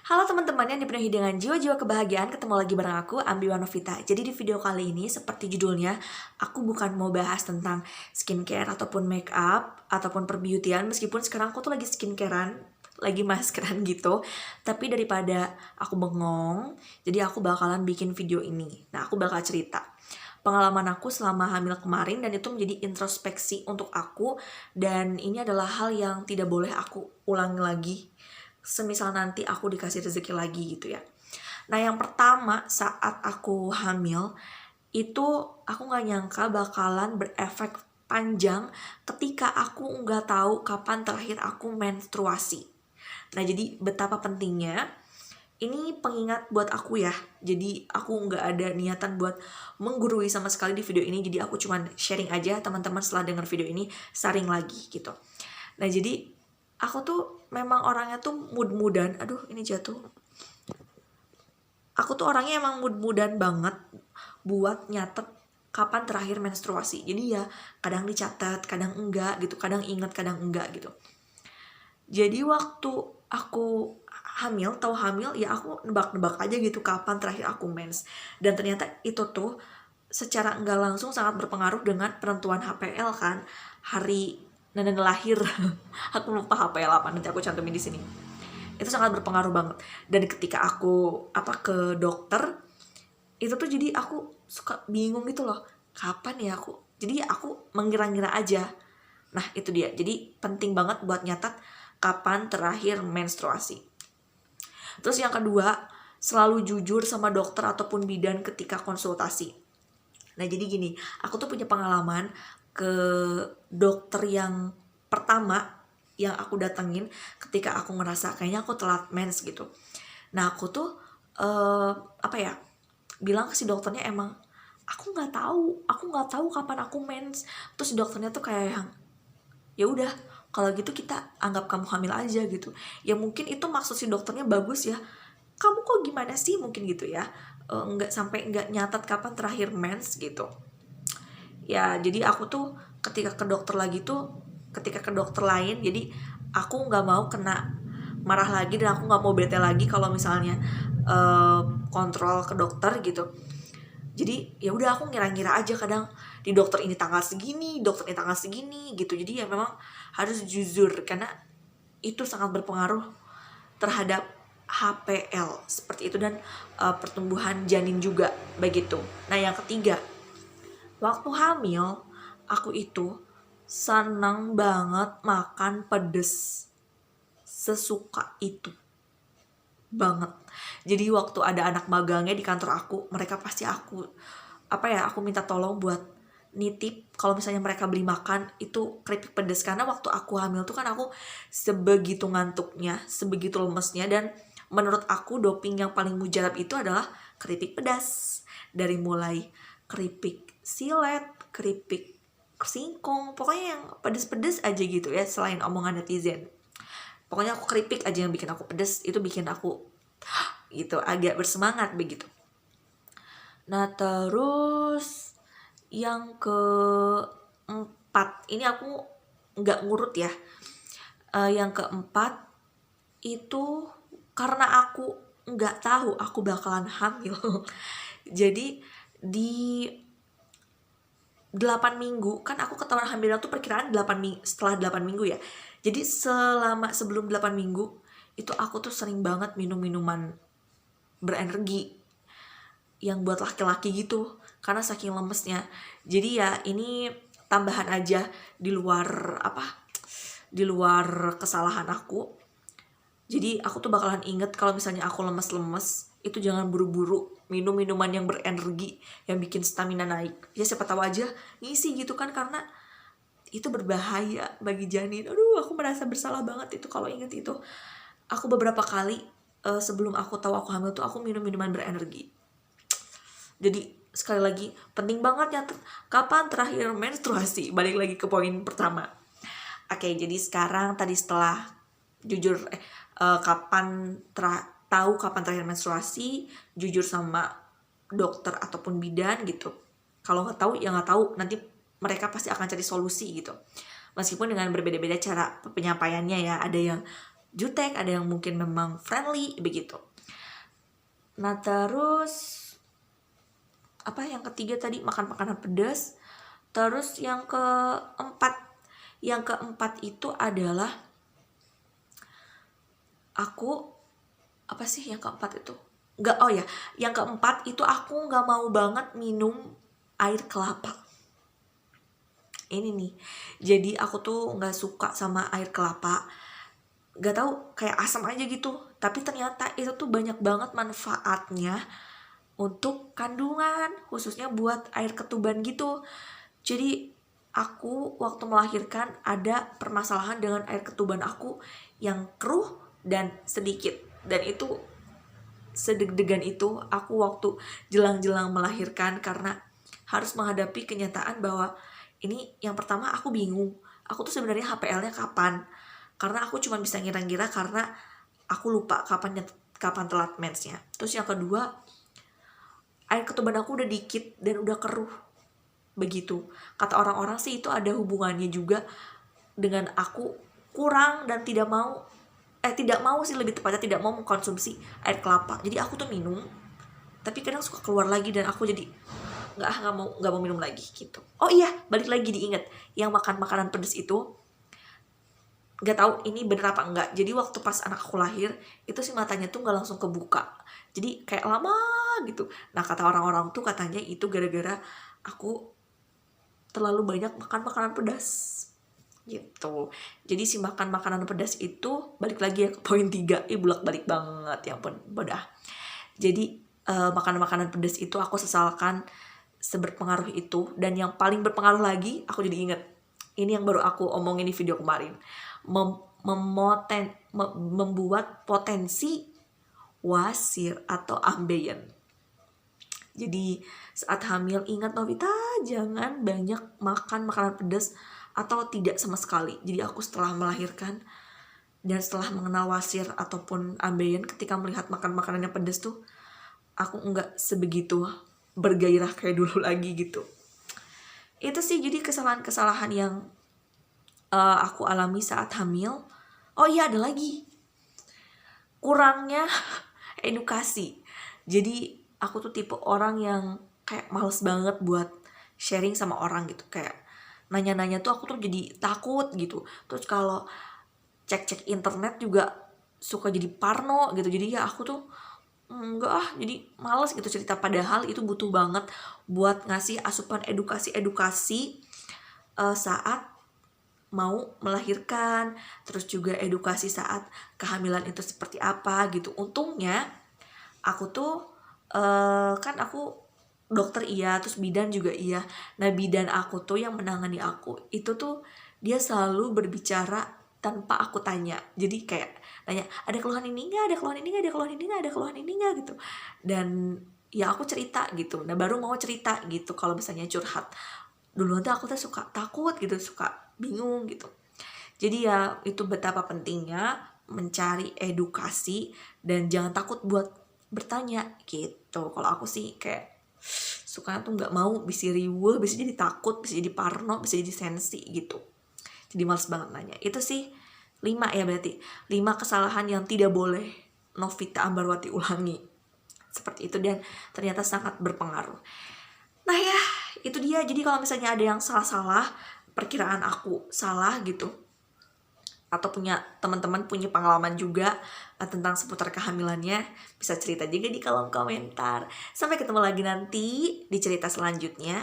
Halo teman-teman yang dipenuhi dengan jiwa-jiwa kebahagiaan, ketemu lagi bareng aku, Ambi Wanovita. Jadi di video kali ini, seperti judulnya, aku bukan mau bahas tentang skincare ataupun make up, ataupun perbeautyan, meskipun sekarang aku tuh lagi skincarean, lagi maskeran gitu. Tapi daripada aku bengong, jadi aku bakalan bikin video ini. Nah, aku bakal cerita pengalaman aku selama hamil kemarin, dan itu menjadi introspeksi untuk aku, dan ini adalah hal yang tidak boleh aku ulangi lagi semisal nanti aku dikasih rezeki lagi gitu ya. Nah, yang pertama saat aku hamil itu aku nggak nyangka bakalan berefek panjang ketika aku nggak tahu kapan terakhir aku menstruasi. Nah, jadi betapa pentingnya ini pengingat buat aku ya. Jadi aku nggak ada niatan buat menggurui sama sekali di video ini. Jadi aku cuman sharing aja, teman-teman setelah dengar video ini sharing lagi gitu. Nah, jadi aku tuh memang orangnya tuh mood-moodan. Aduh, ini jatuh. Aku tuh orangnya emang mood-moodan banget buat nyatet kapan terakhir menstruasi. Jadi ya kadang dicatat, kadang enggak gitu. Kadang inget, kadang enggak gitu. Jadi waktu aku tahu hamil, ya aku nebak-nebak aja gitu kapan terakhir aku mens. Dan ternyata itu tuh secara enggak langsung sangat berpengaruh dengan penentuan HPL kan. Hari nenek lahir. Aku lupa HPL apa, nanti aku cantumin di sini. Itu sangat berpengaruh banget. Dan ketika aku ke dokter, itu tuh jadi aku suka bingung gitu loh. Kapan ya aku? Jadi aku mengira-ngira aja. Nah, itu dia. Jadi penting banget buat nyatat kapan terakhir menstruasi. Terus yang kedua, selalu jujur sama dokter ataupun bidan ketika konsultasi. Nah, jadi gini, aku tuh punya pengalaman ke dokter yang pertama yang aku datengin ketika aku ngerasa kayaknya aku telat mens gitu. Nah, aku tuh bilang ke si dokternya, emang aku nggak tahu kapan aku mens. Terus si dokternya tuh kayak yang, ya udah kalau gitu kita anggap kamu hamil aja gitu. Ya mungkin itu maksud si dokternya bagus ya, kamu kok gimana sih mungkin gitu ya, nggak nyatat kapan terakhir mens gitu ya. Jadi aku tuh ketika ke dokter lain, jadi aku nggak mau kena marah lagi, dan aku nggak mau bete lagi kalau misalnya kontrol ke dokter gitu. Jadi ya udah aku ngira-ngira aja, kadang di dokter ini tanggal segini, dokter ini tanggal segini gitu. Jadi ya memang harus jujur karena itu sangat berpengaruh terhadap HPL seperti itu, dan pertumbuhan janin juga begitu. Nah, yang ketiga, waktu hamil aku itu senang banget makan pedes, sesuka itu banget. Jadi waktu ada anak magangnya di kantor aku, mereka pasti aku minta tolong buat nitip kalau misalnya mereka beli makan itu keripik pedas, karena waktu aku hamil tuh kan aku sebegitu ngantuknya, sebegitu lemesnya, dan menurut aku doping yang paling mujarab itu adalah keripik pedas. Dari mulai keripik silet, keripik singkong, pokoknya yang pedes-pedes aja gitu ya, selain omongan netizen. Pokoknya aku keripik aja yang bikin aku pedes, itu bikin aku gitu agak bersemangat begitu. Nah, terus yang keempat, ini aku nggak ngurut ya. Yang keempat itu karena aku nggak tahu aku bakalan hamil. Jadi di 8 minggu, kan aku ketahuan hamil tuh perkiraan 8 minggu, setelah 8 minggu ya. Jadi sebelum 8 minggu itu aku tuh sering banget minum minuman berenergi yang buat laki-laki gitu, karena saking lemesnya. Jadi ya ini tambahan aja di luar kesalahan aku. Jadi aku tuh bakalan inget kalau misalnya aku lemes-lemes, itu jangan buru-buru minum minuman yang berenergi, yang bikin stamina naik. Ya siapa tahu aja ngisi gitu kan, karena itu berbahaya bagi janin. Aduh, aku merasa bersalah banget itu kalau inget itu. Aku beberapa kali sebelum aku tahu aku hamil tuh aku minum minuman berenergi. Jadi sekali lagi penting banget nyatet kapan terakhir menstruasi. Balik lagi ke poin pertama. Oke, jadi sekarang tadi setelah jujur tahu kapan terakhir menstruasi, jujur sama dokter ataupun bidan gitu. Kalau nggak tahu ya nggak tahu, nanti mereka pasti akan cari solusi gitu. Meskipun dengan berbeda-beda cara penyampaiannya ya, ada yang jutek, ada yang mungkin memang friendly begitu. Nah terus apa yang ketiga tadi, makan makanan pedas. Terus yang keempat itu adalah aku apa sih yang keempat itu? Yang keempat itu aku nggak mau banget minum air kelapa. Ini nih, jadi aku tuh nggak suka sama air kelapa. Gak tahu, kayak asam aja gitu. Tapi ternyata itu tuh banyak banget manfaatnya untuk kandungan, khususnya buat air ketuban gitu. Jadi aku waktu melahirkan ada permasalahan dengan air ketuban aku yang keruh dan sedikit. Dan itu sedeg-degan itu aku waktu jelang-jelang melahirkan, karena harus menghadapi kenyataan bahwa ini yang pertama aku bingung. Aku tuh sebenarnya HPL-nya kapan? Karena aku cuma bisa ngira-ngira karena aku lupa kapan telat mensnya. Terus yang kedua, air ketuban aku udah dikit dan udah keruh. Begitu. Kata orang-orang sih itu ada hubungannya juga dengan aku kurang dan tidak mau sih, lebih tepatnya tidak mau mengkonsumsi air kelapa. Jadi aku tuh minum, tapi kadang suka keluar lagi dan aku jadi nggak mau minum lagi gitu. Oh iya, balik lagi diingat yang makan makanan pedas itu, nggak tahu ini bener apa enggak. Jadi waktu pas anak aku lahir itu si matanya tuh nggak langsung kebuka, jadi kayak lama gitu. Nah kata orang-orang tuh katanya itu gara-gara aku terlalu banyak makan makanan pedas gitu. Jadi si makan makanan pedas itu balik lagi ya ke poin 3, bolak-balik banget ya ampun bodah. Jadi makanan-makanan pedas itu aku sesalkan seberpengaruh itu. Dan yang paling berpengaruh lagi, aku jadi inget ini yang baru aku omongin di video kemarin, membuat potensi wasir atau ambeien. Jadi saat hamil ingat Novita, jangan banyak makan makanan pedas atau tidak sama sekali. Jadi aku setelah melahirkan dan setelah mengenal wasir ataupun ambeien, ketika melihat makan makanan yang pedas tuh aku nggak sebegitu bergairah kayak dulu lagi gitu. Itu sih jadi kesalahan-kesalahan yang aku alami saat hamil. Oh iya, ada lagi, kurangnya edukasi. Jadi aku tuh tipe orang yang kayak males banget buat sharing sama orang gitu. Kayak nanya-nanya tuh aku tuh jadi takut gitu. Terus kalau cek-cek internet juga suka jadi parno gitu. Jadi ya aku tuh jadi males gitu cerita. Padahal itu butuh banget buat ngasih asupan edukasi saat mau melahirkan. Terus juga edukasi saat kehamilan itu seperti apa gitu. Untungnya aku tuh kan aku dokter iya, terus bidan juga iya. Nah bidan aku tuh yang menangani aku itu tuh dia selalu berbicara tanpa aku tanya. Jadi kayak nanya, ada keluhan ini nggak, ada keluhan ini nggak, ada keluhan ini nggak, ada keluhan ini nggak gitu. Dan ya aku cerita gitu. Nah baru mau cerita gitu kalau misalnya curhat. Duluan tuh aku tuh suka takut gitu, suka bingung gitu. Jadi ya itu betapa pentingnya mencari edukasi dan jangan takut buat bertanya gitu. Kalau aku sih kayak sukanya tuh nggak mau, bisa riweuh, bisa jadi takut, bisa jadi parno, bisa jadi sensi gitu. Jadi males banget nanya. Itu sih 5 ya berarti. 5 kesalahan yang tidak boleh Novita Ambarwati ulangi. Seperti itu dan ternyata sangat berpengaruh. Nah ya, itu dia. Jadi kalau misalnya ada yang salah-salah, perkiraan aku salah gitu, atau teman-teman punya pengalaman juga tentang seputar kehamilannya, bisa cerita juga di kolom komentar. Sampai ketemu lagi nanti di cerita selanjutnya.